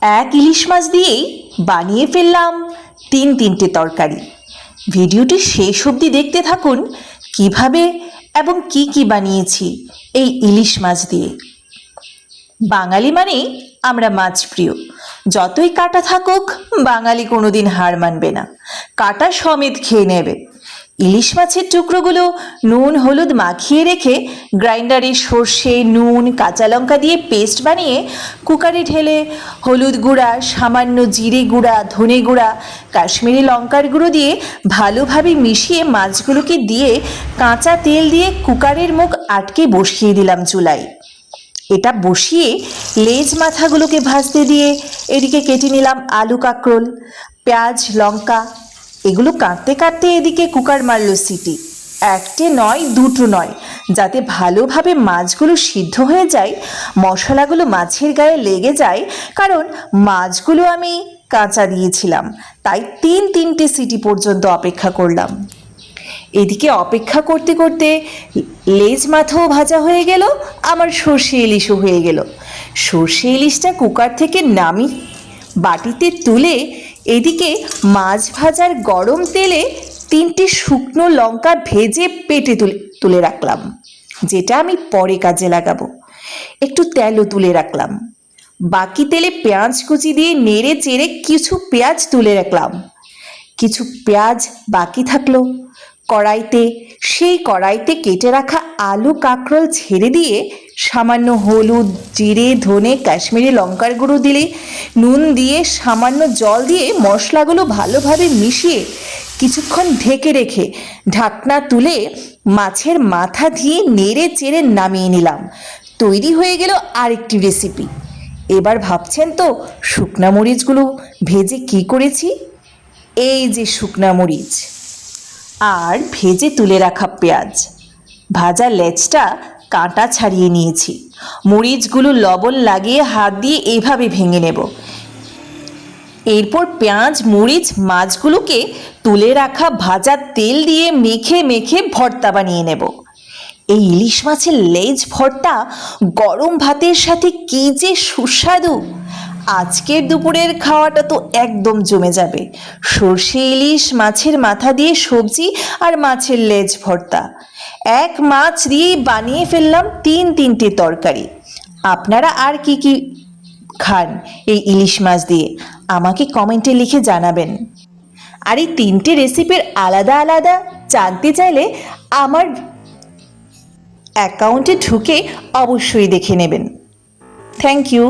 এক ইলিশ মাছ দিয়েই বানিয়ে ফেললাম তিনটে তরকারি। ভিডিওটি শেষ অবধি দেখতে থাকুন কিভাবে এবং কি বানিয়েছি এই ইলিশ মাছ দিয়ে। বাঙালি মানেই আমরা মাছ প্রিয়। যতই কাটা থাকুক বাঙালি কোনোদিন হার মানবে না, কাটা সমেত খেয়ে নেবে। ইলিশ মাছের টুকরোগুলো নুন হলুদ মাখিয়ে রেখে গ্রাইন্ডারে সর্ষে নুন কাঁচা লঙ্কা দিয়ে পেস্ট বানিয়ে কুকারে ঢেলে হলুদ গুঁড়া সামান্য জিরে গুঁড়া ধনে গুঁড়া কাশ্মীরি লঙ্কার গুঁড়ো দিয়ে ভালোভাবে মিশিয়ে মাছগুলোকে দিয়ে কাঁচা তেল দিয়ে কুকারের মুখ আটকে বসিয়ে দিলাম চুলায়। এটা বসিয়ে লেজ মাথাগুলোকে ভাজতে দিয়ে এদিকে কেটে নিলাম আলু কাঁকরোল পেঁয়াজ লঙ্কা। এগুলো কাটতে কাটতে এদিকে কুকার মারল সিটি, একটে নয় দুটো নয়, যাতে ভালোভাবে মাছগুলো সিদ্ধ হয়ে যায়, মশলাগুলো মাছের গায়ে লেগে যায়। কারণ মাছগুলো আমি কাঁচা দিয়েছিলাম, তাই তিনটে সিটি পর্যন্ত অপেক্ষা করলাম। এদিকে অপেক্ষা করতে করতে লেজ মাথাও ভাজা হয়ে গেল, আমার সর্ষে ইলিশও হয়ে গেল। সর্ষে ইলিশটা কুকার থেকে নামি বাটিতে তুলে এদিকে মাছ ভাজার গরম তেলে তিনটে শুকনো লঙ্কা ভেজে পেটে তুলে রাখলাম, যেটা আমি পরে কাজে লাগাবো। একটু তেলও তুলে রাখলাম। বাকি তেলে পেঁয়াজ কুচি দিয়ে নেড়ে চেড়ে কিছু পেঁয়াজ তুলে রাখলাম। কিছু পেঁয়াজ বাকি থাকলো সেই কড়াইতে কেটে রাখা আলু কাঁকরোল ছেড়ে দিয়ে সামান্য হলুদ জিরে ধনে কাশ্মীরি লঙ্কার গুঁড়ো দিলে নুন দিয়ে সামান্য জল দিয়ে মশলাগুলো ভালোভাবে মিশিয়ে কিছুক্ষণ ঢেকে রেখে ঢাকনা তুলে মাছের মাথা দিয়ে নেড়ে চেড়ে নামিয়ে নিলাম। তৈরি হয়ে গেল আরেকটি রেসিপি। এবার ভাবছেন তো শুকনা মরিচগুলো ভেজে কি করেছি? এই যে শুকনা মরিচ আর ভেজে তুলে রাখা পেঁয়াজ, ভাজা লেজটা কাঁটা ছাড়িয়ে নিয়েছি। মরিচগুলো লবণ লাগিয়ে হাত দিয়ে এভাবে ভেঙে নেব। এরপর পেঁয়াজ মরিচ মাছগুলোকে তুলে রাখা ভাজা তেল দিয়ে মেখে মেখে ভর্তা বানিয়ে নেব। এই ইলিশ মাছের লেজ ভর্তা গরম ভাতের সাথে কি যে সুস্বাদু! আজকের দুপুরের খাওয়াটা তো একদম জমে যাবে। সর্ষে ইলিশ মাছের মাথা দিয়ে সবজি আর মাছের লেজ ভর্তা, এক মাছ দিয়েই বানিয়ে ফেললাম তিনটে তরকারি। আপনারা আর কি খান এই ইলিশ মাছ দিয়ে আমাকে কমেন্টে লিখে জানাবেন। আর এই তিনটে রেসিপির আলাদা আলাদা জানতে চাইলে আমার অ্যাকাউন্টে ঢুকে অবশ্যই দেখে নেবেন। Thank you.